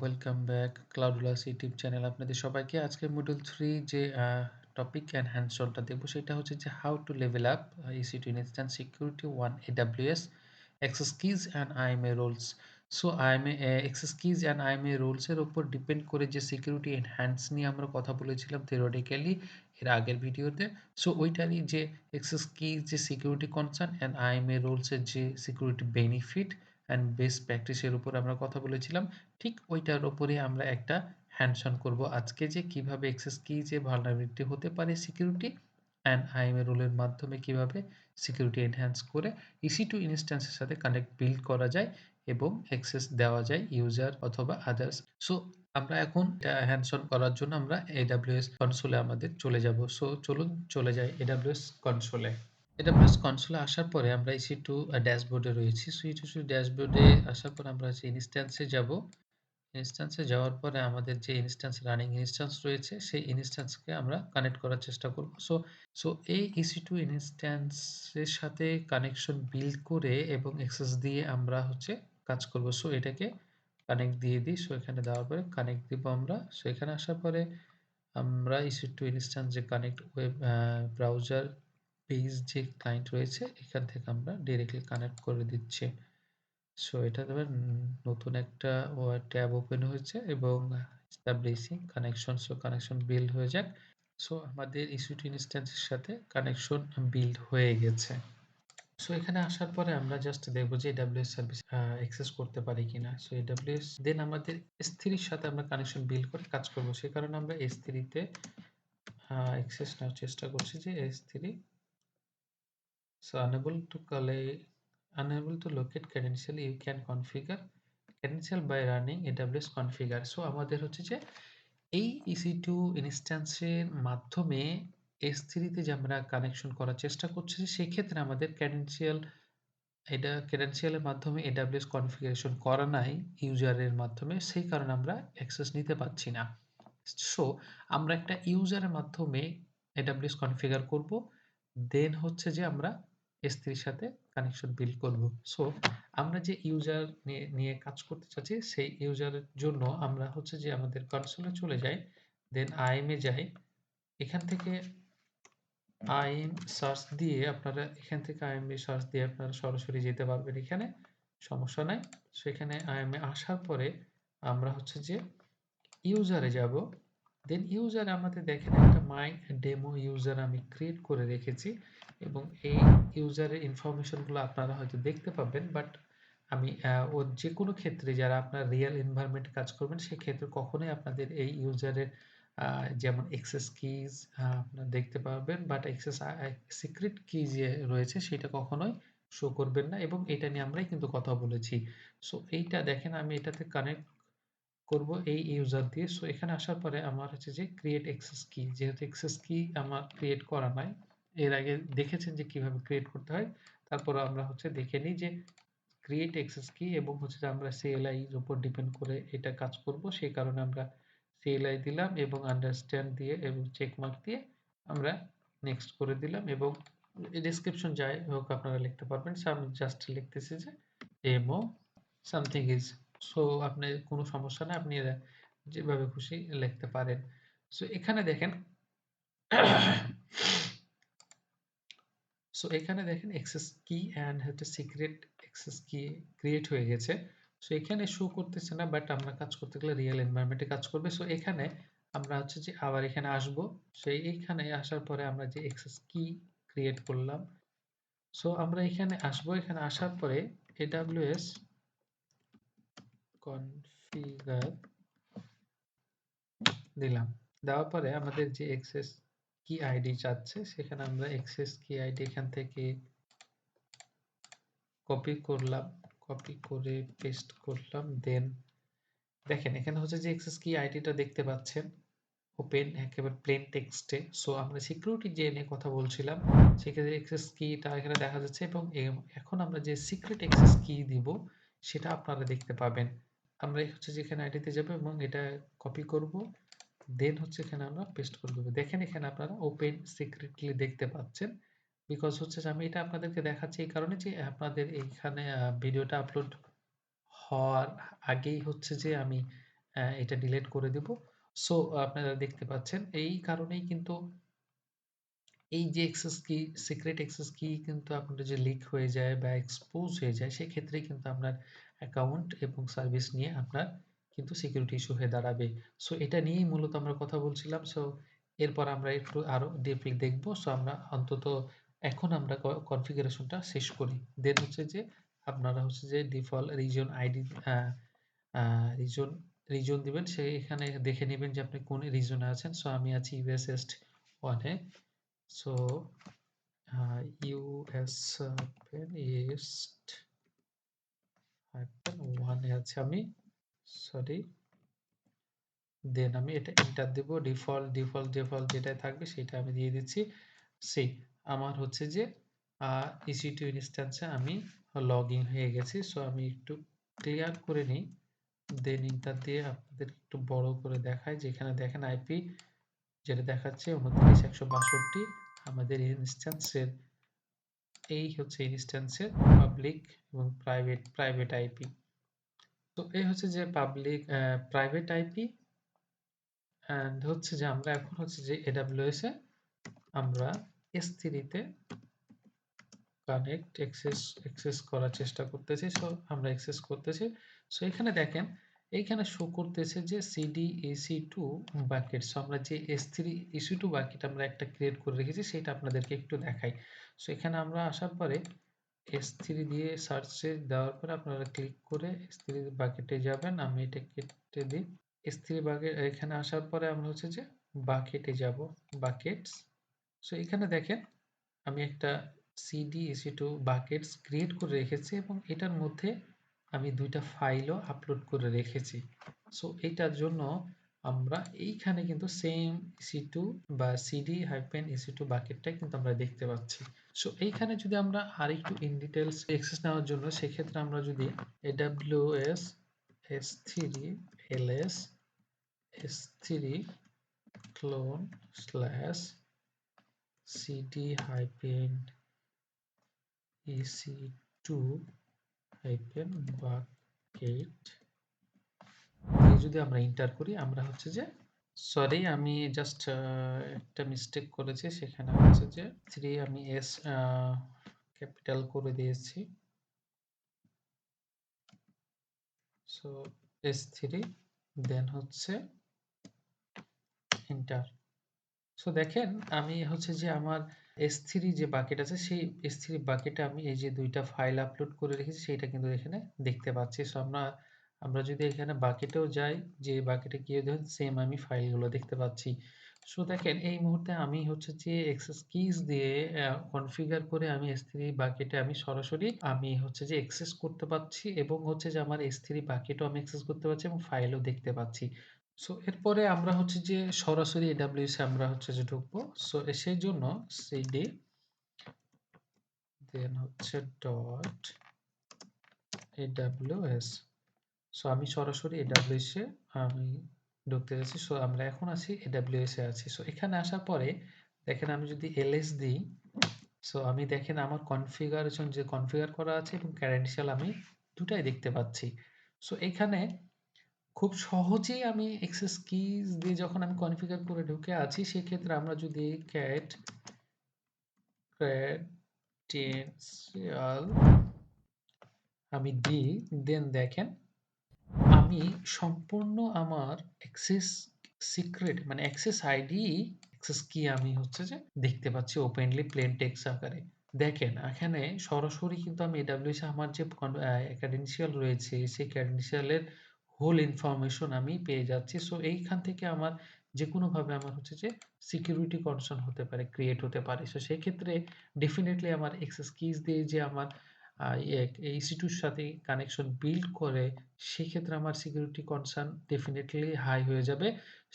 Welcome back ClouDolus YouTube channel আপনাদের সবাইকে। আজকে মডিউল 3 যে টপিক অ্যান্ড হ্যান্ডস অনটা দেখব সেটা হচ্ছে যে how to level up EC2 instance security 1 AWS access keys and IAM roles. So IAM access keys and IAM roles এর উপর ডিপেন্ড করে যে সিকিউরিটি এনহ্যান্স নিয়ে আমরা কথা বলেছিলাম থিওরিটিক্যালি এর আগের ভিডিওতে। সো ওইটারই যে অ্যাক্সেস কিজ যে security concern and IAM roles এর যে সিকিউরিটি বেনিফিট অ্যান্ড বেস্ট প্র্যাকটিসের উপর আমরা কথা বলেছিলাম। ঠিক ওইটার উপরে আমরা একটা হ্যান্ডস অন করব আজকে, যে কিভাবে অ্যাক্সেস কি যে ভালনারেবিলিটি হতে পারে সিকিউরিটি অ্যান্ড IAM রোলের মাধ্যমে কিভাবে সিকিউরিটি এনহ্যান্স করে EC2 ইনস্ট্যান্সের সাথে কানেক্ট বিল্ড করা যায় এবং অ্যাক্সেস দেওয়া যায় ইউজার অথবা আদার্স। সো আমরা এখন এটা হ্যান্ডস অন করার জন্য আমরা AWS কনসোলে আমাদের চলে যাব। সো চলুন চলে যাই AWS কনসোলে। AWS কনসোলে আসার পরে আমরা EC2 ড্যাশবোর্ডে রয়েছি। সো EC2 ড্যাশবোর্ডে আসার পর আমরা হচ্ছে ইনস্ট্যান্সে যাব। ইনস্ট্যান্সে যাওয়ার পরে আমাদের যে ইনস্ট্যান্স রানিং ইনস্ট্যান্স রয়েছে সেই ইনস্ট্যান্সকে আমরা কানেক্ট করার চেষ্টা করব। সো এই EC2 ইনস্ট্যান্সের সাথে কানেকশন বিল্ড করে এবং অ্যাক্সেস দিয়ে আমরা হচ্ছে কাজ করব। সো এটাকে কানেক্ট দিয়ে দিই। সো এখানে দেওয়ার পরে কানেক্ট দিব আমরা। সো এখানে আসার পরে আমরা EC2 ইনস্ট্যান্স যে কানেক্ট ওয়েব ব্রাউজার পেজ যে ক্লায়েন্ট রয়েছে এখান থেকে আমরা ডিরেক্টলি কানেক্ট করে দিচ্ছি। সো এটা ধরেন নতুন একটা ট্যাব ওপেন হয়েছে এবং establishing connection. So connection build হয়ে যাক। সো আমাদের EC2 ইনস্ট্যান্সের সাথে কানেকশন বিল্ড হয়ে গেছে। সো এখানে আসার পরে আমরা জাস্ট দেখব যে AWS সার্ভিস অ্যাক্সেস করতে পারি কিনা। সো AWS দেন আমাদের S3 এর সাথে আমরা কানেকশন বিল্ড করে কাজ করব। সে কারণে আমরা S3 তে অ্যাক্সেস নেওয়ার চেষ্টা করছি যে S3 so unable to locate credential, you can configure credential by running AWS configure. So আমাদের হচ্ছে যে এই EC2 ইনস্ট্যান্সের মাধ্যমে S3 তে যে আমরা কানেকশন করার চেষ্টা করছি সেই ক্ষেত্রে আমাদের ক্রেডেনশিয়ালের মাধ্যমে AWS কনফিগারেশন করা নাই ইউজারের মাধ্যমে, সেই কারণে আমরা অ্যাক্সেস নিতে পারছি না। সো আমরা একটা ইউজারের মাধ্যমে AWS কনফিগার করব, দেন হচ্ছে যে আমরা S3 এর সাথে কানেকশন বিল্ড করব। সো আমরা যে ইউজার নিয়ে কাজ করতে চাচ্ছি সেই ইউজারের জন্য আমরা হচ্ছে যে আমাদের কনসোলে চলে যাই, দেন IAM এ যাই। এখান থেকে IAM সার্চ দিয়ে আপনারা এখান থেকে IAM এ সার্চ দিয়ে আপনারা সরাসরি যেতে পারবেন, এখানে সমস্যা নাই। সো এখানে IAM এ আসার পরে আমরা হচ্ছে যে ইউজারে যাব, দেন ইউজারে আমাদের দেখেন একটা মাই ডেমো ইউজার আমি ক্রিয়েট করে রেখেছি এবং এই ইউজারের ইনফরমেশনগুলো আপনারা হয়তো দেখতে পাবেন, বাট আমি ও যে কোনো ক্ষেত্রে যারা আপনার রিয়েল এনভায়রনমেন্টে কাজ করবেন সেক্ষেত্রে কখনোই আপনাদের এই ইউজারের যেমন অ্যাক্সেস কিজ আপনারা দেখতে পাবেন, বাট অ্যাক্সেস সিক্রেট কি যে রয়েছে সেটা কখনোই শো করবেন না, এবং এটা নিয়ে আমরাই কিন্তু কথা বলেছি। সো এইটা দেখেন আমি এটাতে কানেক্ট করব এই ইউজার দিয়ে। সো এখানে আসার পরে আমার হচ্ছে যে ক্রিয়েট অ্যাক্সেস কি, যেহেতু অ্যাক্সেস কি আমার ক্রিয়েট করা নাই, এর আগে দেখেছেন যে কিভাবে ক্রিয়েট করতে হয়। তারপর আমরা হচ্ছে দেখে নিই যে ক্রিয়েট অ্যাক্সেস কি, এবং হচ্ছে যে আমরা CLI এর উপর ডিপেন্ড করে এটা কাজ করব, সেই কারণে আমরা CLI দিলাম এবং আন্ডারস্ট্যান্ড দিয়ে এবং চেক মার্ক দিয়ে আমরা নেক্সট করে দিলাম, এবং ডেসক্রিপশন যাই হোক আপনারা লিখতে পারবেন। সো আমি জাস্ট লিখতেছি যে ডেমো সামথিং ইজ। সো আপনার কোনো সমস্যা নাই, আপনি যেভাবে খুশি লিখতে পারেন। সো এখানে দেখেন সো এখানে দেখেন অ্যাক্সেস কি অ্যান্ড হচ্ছে সিক্রেট অ্যাক্সেস কি ক্রিয়েট হয়ে গেছে। সো এখানে শো করতেছে না, বাট আমরা কাজ করতে গেলে রিয়েল এনভায়রনমেন্টে কাজ করবে। সো এখানে আমরা হচ্ছে যে আবার এখানে আসবো, সেই এইখানে আসার পরে আমরা যে অ্যাক্সেস কি ক্রিয়েট করলাম, সো আমরা এখানে আসবো। এখানে আসার পরে AWS কনফিগার দিলাম, দেওয়ার পরে আমাদের যে অ্যাক্সেস কি আইডি চাচ্ছে সেখানে আমরা অ্যাক্সেস কি আইডি এখান থেকে কপি করলাম, কপি করে পেস্ট করলাম। দেন দেখেন এখানে হচ্ছে যে অ্যাক্সেস কি আইডিটা দেখতে পাচ্ছেন ওপেন একেবারে প্লেন টেক্সটে। সো আমরা সিকিউরিটি যে নিয়ে কথা বলছিলাম সেক্ষেত্রে অ্যাক্সেস কিটা এখানে দেখা যাচ্ছে, এবং এখন আমরা যে সিক্রেট অ্যাক্সেস কি দিব সেটা আপনারা দেখতে পাবেন। আমরা হচ্ছে যে এখানে আইডিতে যাব এবং এটা কপি করব, দেন হচ্ছে এখানে আমরা পেস্ট করে দেবো। দেখেন এখানে আপনারা ওপেন সিক্রেটলি দেখতে পাচ্ছেন, বিকজ হচ্ছে যে আমি এটা আপনাদেরকে দেখাচ্ছি এই কারণে যে আপনাদের এইখানে ভিডিওটা আপলোড হওয়ার আগেই হচ্ছে যে আমি এটা ডিলিট করে দেব। সো আপনারা দেখতে পাচ্ছেন এই কারণেই কিন্তু এই যে অ্যাক্সেস কি, সিক্রেট অ্যাক্সেস কি কিন্তু আপনার যে লিক হয়ে যায় বা এক্সপোজ হয়ে যায় সেক্ষেত্রে কিন্তু আপনার অ্যাকাউন্ট এবং সার্ভিস নিয়ে আপনার কিন্তু সিকিউরিটি ইস্যু হয়ে দাঁড়াবে। সো এটা নিয়েই মূলত আমরা কথা বলছিলাম। সো এরপর আমরা একটু আরো ডিপলি দেখব। সো আমরা অন্তত এখন আমরা কনফিগারেশনটা শেষ করি। দেন হচ্ছে যে আপনারা হচ্ছে যে default reason ID reason reason দিবেন। এখানে দেখে নেবেন যে আপনি কোন রিজনে আছেন। সো আমি আছি ইউএস ইস্ট 1 এ। সো ইউএস ইস্ট -1 এ আছি আমি। সরি। দেন আমি এটা এন্টার দেব। ডিফল্ট যেটাই থাকবে সেটা আমি দিয়ে দিচ্ছি। সেই আমার হচ্ছে যে EC2 ইনস্ট্যান্সে আমি লগ ইন হয়ে গেছি। সো আমি একটু ক্লিয়ার করে নিই। দেন এন্টার দিয়ে আপনাদের একটু বড় করে দেখাই, যেখানে দেখেন আইপি যেটা দেখাচ্ছে ২৯.১৬২ আমাদের ইনস্ট্যান্সের, এই হচ্ছে ইনস্ট্যান্সের পাবলিক এবং প্রাইভেট আইপি। তো এই হচ্ছে যে পাবলিক প্রাইভেট আইপি এন্ড হচ্ছে যে আমরা এখন হচ্ছে যে AWS এ আমরা S3 তে কানেক্ট অ্যাক্সেস করার চেষ্টা করতেছি। সো আমরা অ্যাক্সেস করতেছি। সো এখানে দেখেন এইখানে শো করতেছে যে সিডি EC2 বাকেট। সো আমরা যে S3 EC2 বাকেট আমরা একটা ক্রিয়েট করে রেখেছি সেটা আপনাদেরকে একটু দেখাই। সো এখানে আমরা আসার পরে S3 দিয়ে সার্চে দেওয়ার পরে আপনারা ক্লিক করে S3 বাকেটে যাবেন। আমি এটা কেটে দিই। S3 বাকেট এখানে আসার পরে আমরা হচ্ছে যে বাকেটে যাব, বাকেটস। সো এখানে দেখেন আমি একটা সিডি EC2 বাকেটস ক্রিয়েট করে রেখেছি এবং এটার মধ্যে আমি ২টা ফাইলও আপলোড করে রেখেছি। সো এটার জন্য আমরা এইখানে কিন্তু সেম EC2 বা cd-EC2 বাকেটটাই কিন্তু আমরা দেখতে পাচ্ছি। সো এইখানে যদি আমরা আরেকটু ইন ডিটেইলস অ্যাক্সেস নেওয়ার জন্য সেক্ষেত্রে আমরা যদি AWS S3 ls S3 clone / cd-EC2 bucket দিয়ে যদি আমরা এন্টার করি, আমরা হচ্ছে যে সরি আমি জাস্ট একটা মিস্টেক করেছি। সেখানে হচ্ছে যে 3 আমি এস ক্যাপিটাল করে দিয়েছি। সো S3 দেন হচ্ছে এন্টার। সো দেখেন আমি হচ্ছে যে আমার S3 যে বাকেট আছে সেই S3 বাকেটে আমি এই যে ২টা ফাইল আপলোড করে রেখেছি সেটা কিন্তু এখানে দেখতে পাচ্ছি। সো আমরা যদি এখানে বাকেটেও যাই, যে বাকেটে গিয়ে দেখুন সেম আমি ফাইলগুলো দেখতে পাচ্ছি। সো দেখেন এই মুহূর্তে আমি হচ্ছে যে অ্যাক্সেস কিজ দিয়ে কনফিগার করে আমি S3 বাকেটে আমি সরাসরি আমি হচ্ছে যে অ্যাক্সেস করতে পারছি এবং হচ্ছে যে আমার S3 বাকেটও আমি অ্যাক্সেস করতে পারছি এবং ফাইলও দেখতে পাচ্ছি। সো এরপরে আমরা হচ্ছে যে সরাসরি AWS এ আমরা হচ্ছে যে ঢুকবো। সো সেই জন্য cd দেন হচ্ছে ডট AWS। সো আমি সরাসরি AWS এ আমি ঢুকতে যাচ্ছি। সো আমরা এখন আছি AWS এ আছি। সো এখানে আসার পরে দেখেন আমি যদি ls দিই, সো আমি দেখেন আমার কনফিগারেশন যে কনফিগার করা আছে এবং ক্রেডেনশিয়াল আমি দুটাই দেখতে পাচ্ছি। সো এখানে খুব সহজেই আমি অ্যাক্সেস কিজ দিয়ে যখন আমি কনফিগার করে ঢুকে আছি সেক্ষেত্রে আমরা যদি cat credential আমি দিই, দেন দেখেন আমি সম্পূর্ণ আমার অ্যাক্সেস সিক্রেট মানে অ্যাক্সেস আইডি অ্যাক্সেস কি আমি হচ্ছে যে দেখতে পাচ্ছি ওপেনলি প্লেন টেক্সট আকারে। দেখেন এখানে সরাসরি কিন্তু আমি AWS এ আমার যে ক্রেডেনশিয়াল রয়েছে সেই ক্রেডেনশিয়ালের হোল ইনফরমেশন আমি পেয়ে যাচ্ছি। সো এইখান থেকে আমার যেকোনোভাবে আমার হচ্ছে যে সিকিউরিটি কনসার্ন হতে পারে, ক্রিয়েট হতে পারে। সো সেক্ষেত্রে ডেফিনিটলি আমার অ্যাক্সেস কিজ দিয়ে যে আমার EC2 র সাথে কানেকশন বিল্ড করে সেক্ষেত্রে আমার সিকিউরিটি কনসার্ন ডেফিনিটলি হাই হয়ে যাবে।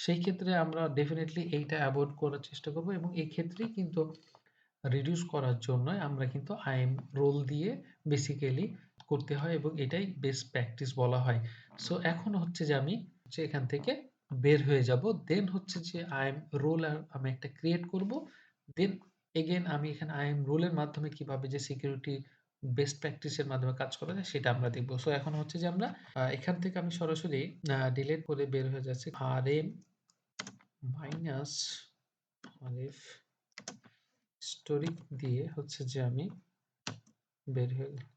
সেই ক্ষেত্রে আমরা ডেফিনিটলি এইটা এভয়েড করার চেষ্টা করব এবং এই ক্ষেত্রেই কিন্তু রিডিউস করার জন্য আমরা কিন্তু IAM রোল দিয়ে বেসিক্যালি করতে হয় এবং এটাই বেস্ট প্র্যাকটিস বলা হয়। সো এখন হচ্ছে যে আমি হচ্ছে এখান থেকে বের হয়ে যাব। দেন হচ্ছে যে IAM রোল আমি একটা ক্রিয়েট করব। দেন এগেইন আমি এখানে IAM রোলের মাধ্যমে কিভাবে যে সিকিউরিটি বেস্ট প্র্যাকটিসের মাধ্যমে কাজ করা যায় সেটা আমরা দেখব। সো এখন হচ্ছে যে আমরা এখান থেকে আমি সরাসরি ডিলিট করে বের হয়ে যাচ্ছি rm মাইনাস আলিফ স্টোরি দিয়ে হচ্ছে যে আমি বের হয়ে গেলাম।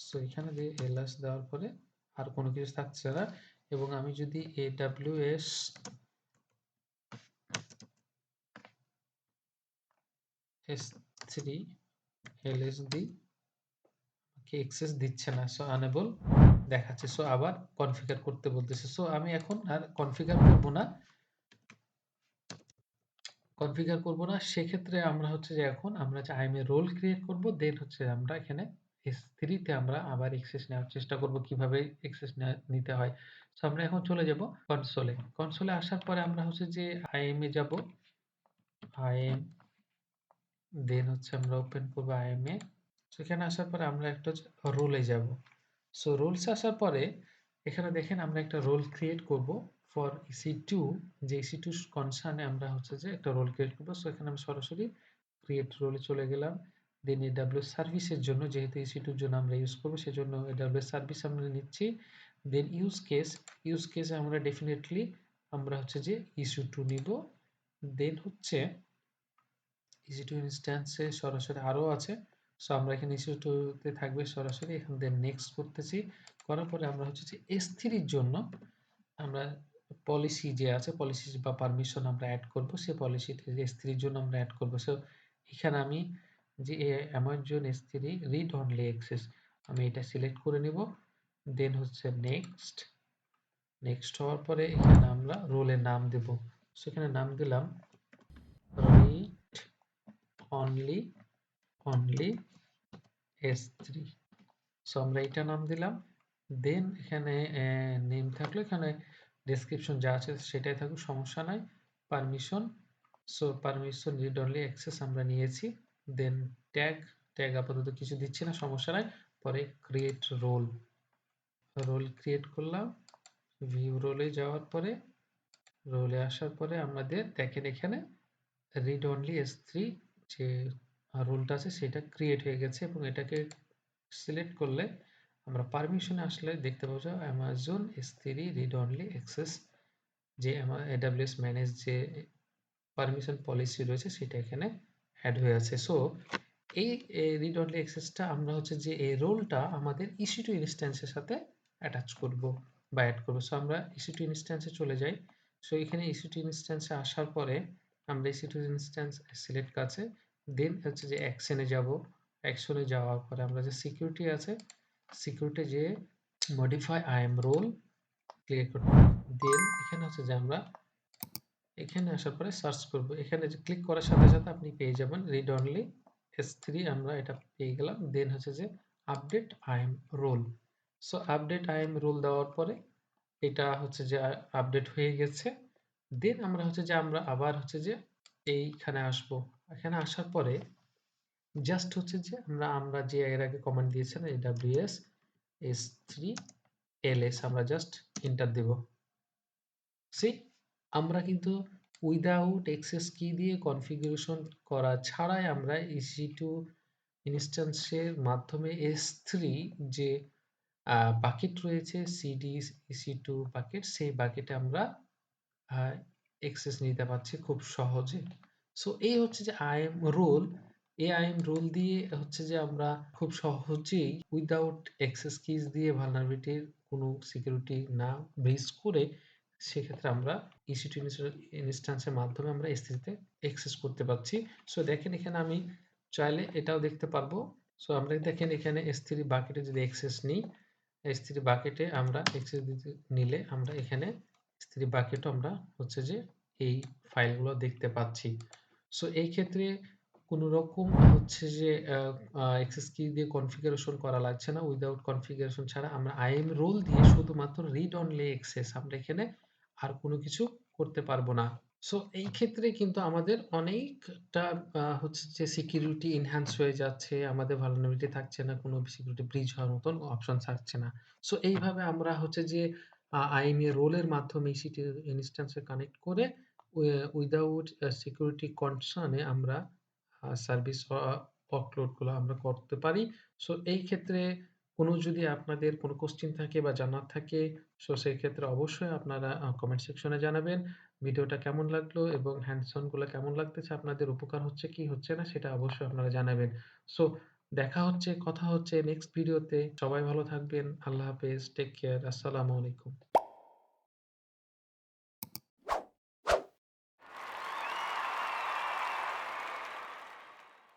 সো এখানে দিয়ে এলএস দেওয়ার পরে আর কোনো কিছু থাকছে না, এবং আমি যদি AWS S3 ls দিই, অ্যাক্সেস দিচ্ছে না, সো আনেবল দেখাচ্ছে। সো আবার কনফিগার করতে বলতেছে। সো আমি এখন আর কনফিগার করব না। সেক্ষেত্রে আমরা হচ্ছে যে এখন আমরা যে IAM রোল ক্রিয়েট করব, দেন হচ্ছে আমরা এখানে S3 তে আমরা আবার অ্যাক্সেস নেওয়ার চেষ্টা করব কিভাবে অ্যাক্সেস নিতে হয়। সো আমরা এখন চলে যাব কনসোলে। কনসোলে আসার পরে আমরা হচ্ছে যে IAM এ যাব। IAM দেন হচ্ছে আমরা ওপেন করব IAM এ। সেখানে আসার পরে আমরা একটা হচ্ছে রোলে যাব। সো রোলস আসার পরে এখানে দেখেন আমরা একটা রোল ক্রিয়েট করব ফর EC2, যে EC2 কনসার্নে আমরা হচ্ছে যে একটা রোল ক্রিয়েট করব। সো এখানে আমি সরাসরি ক্রিয়েট রোলে চলে গেলাম। দেন AWS সার্ভিসের জন্য, যেহেতু EC2 এর জন্য আমরা ইউজ করব, সেজন্য AWS সার্ভিস আমরা নিচ্ছি। দেন ইউজ কেস আমরা ডেফিনেটলি আমরা হচ্ছে যে EC2 নিব। দেন হচ্ছে EC2 ইনস্ট্যান্সে সরাসরি আরও আছে। সো আমরা এখানে EC2 তে থাকবে সরাসরি। এখান থেকে নেক্সট করতেছি। করার পরে আমরা হচ্ছে যে S3 এর জন্য আমরা পলিসি যে আছে, পলিসি বা পারমিশন আমরা এড করব। সেই পলিসিতে S3 এর জন্য আমরা এড করব। সো এখানে আমি যে Amazon S3 read only access, আমি এটা সিলেক্ট করে নিব। দেন হচ্ছে নেক্সট হওয়ার পরে এখানে আমরা রোলের নাম দেব। সো এখানে নাম দিলাম রিড অনলি S3। সো আমরা এটা নাম দিলাম। দেন এখানে নেম থাকলো, এখানে ডেসক্রিপশন যা আছে সেটাই থাকুক, সমস্যা নাই। Permission, so permission read only access আমরা নিয়েছি। দেন ট্যাগ আপাতত কিছু দিচ্ছি না, সমস্যা নাই। পরে ক্রিয়েট রোল ক্রিয়েট করলাম। ভিউ রোলে যাওয়ার পরে রোলে আসার পরে আমাদের দেখেন এখানে রিড অনলি S3 যে রোলটা আছে সেটা ক্রিয়েট হয়ে গেছে, এবং এটাকে সিলেক্ট করলে আমরা পারমিশনে আসলে দেখতে পাবো Amazon S3 read only access, যে AWS ম্যানেজ যে পারমিশন পলিসি রয়েছে সেটা এখানে অ্যাড হয়ে আছে। সো এই রিড অনলি অ্যাক্সেসটা আমরা হচ্ছে যে এই রোলটা আমাদের EC2 ইনস্ট্যান্সের সাথে অ্যাটাচ করব বা অ্যাড করব। সো আমরা EC2 ইনস্ট্যান্সে চলে যাই। সো এখানে EC2 ইনস্ট্যান্সে আসার পরে আমরা EC2 ইনস্ট্যান্স সিলেক্ট আছে। দেন হচ্ছে যে অ্যাকশনে যাব। অ্যাকশনে যাওয়ার পরে আমরা যে সিকিউরিটি আছে, সিকিউরিটি যে মডিফাই IAM রোল ক্লিক করব। দেন এখানে হচ্ছে যে আমরা এখানে আসার পরে সার্চ করব। এখানে যে ক্লিক করার সাথে সাথে আপনি পেয়ে যাবেন রিড অনলি S3, আমরা এটা পেয়ে গেলাম। দেন হচ্ছে যে update IAM role. So update IAM role দেওয়ার পরে এটা হচ্ছে যে আপডেট হয়ে গেছে। দেন আমরা হচ্ছে যে আমরা আবার হচ্ছে যে এইখানে আসব। এখানে আসার পরে জাস্ট হচ্ছে যে আমরা যে এর আগে কমান্ড দিয়েছেন AWS S3 ls, আমরা জাস্ট এন্টার দেব। সি আমরা কিন্তু উইদাউট অ্যাক্সেস কি দিয়ে কনফিগারেশন করা ছাড়াই আমরা EC2 ইনস্ট্যান্সের মাধ্যমে S3 যে বাকেট রয়েছে CD EC2 বাকেট, সেই বাকেটে আমরা অ্যাক্সেস নিতে পারছি খুব সহজে। সো এই হচ্ছে যে IAM রোল। এই IAM রোল দিয়ে হচ্ছে যে আমরা খুব সহজেই উইদাউট অ্যাক্সেস কিজ দিয়ে ভালনারেবিলিটির কোনো সিকিউরিটি না ব্রিচ করে সেক্ষেত্রে আমরা EC2 ইনস্ট্যান্সের মাধ্যমে আমরা S3 তে অ্যাক্সেস করতে পারছি। সো দেখেন এখানে আমি চাইলে এটাও দেখতে পারবো। সো আমরা দেখেন এখানে S3 বাকেটে যদি অ্যাক্সেস নিই, S3 বাকেটে আমরা অ্যাক্সেস দিতে নিলে আমরা এখানে S3 বাকেটও আমরা হচ্ছে যে এই ফাইলগুলো দেখতে পাচ্ছি। সো এই ক্ষেত্রে কোনো রকম হচ্ছে যে অ্যাক্সেস কি দিয়ে কনফিগারেশন করা লাগছে না। উইদাউট কনফিগারেশন ছাড়া আমরা IAM রোল দিয়ে শুধুমাত্র রিড অনলি অ্যাক্সেস আমরা এখানে আর কোনো কিছু করতে পারবো না। সো এই ক্ষেত্রে কিন্তু আমাদের অনেকটা হচ্ছে যে সিকিউরিটি এনহ্যান্স হয়ে যাচ্ছে। আমাদের ভালনারেবিলিটি থাকছে না। কোনো সিকিউরিটি ব্রিচ হওয়ার মতন অপশন থাকছে না। সো এইভাবে আমরা হচ্ছে যে IAM রোলের মাধ্যমে EC2 ইনস্ট্যান্সে কানেক্ট করে উইদাউট সিকিউরিটি কনসার্ন এ আমরা সার্ভিস ওয়ার্কলোড গুলা আমরা করতে পারি। সো এই ক্ষেত্রে কোনো যদি আপনাদের কোনো কোয়েশ্চেন থাকে বা জানার থাকে, সো সেই ক্ষেত্রে অবশ্যই আপনারা কমেন্ট সেকশনে জানাবেন। ভিডিওটা কেমন লাগলো এবং হ্যান্ডস অন গুলা কেমন লাগতেছে, আপনাদের উপকার হচ্ছে কি হচ্ছে না সেটা অবশ্যই আপনারা জানাবেন। সো দেখা হচ্ছে, কথা হচ্ছে নেক্সট ভিডিওতে। সবাই ভালো থাকবেন। আল্লাহ হাফেজ। Take care. আসসালামু আলাইকুম।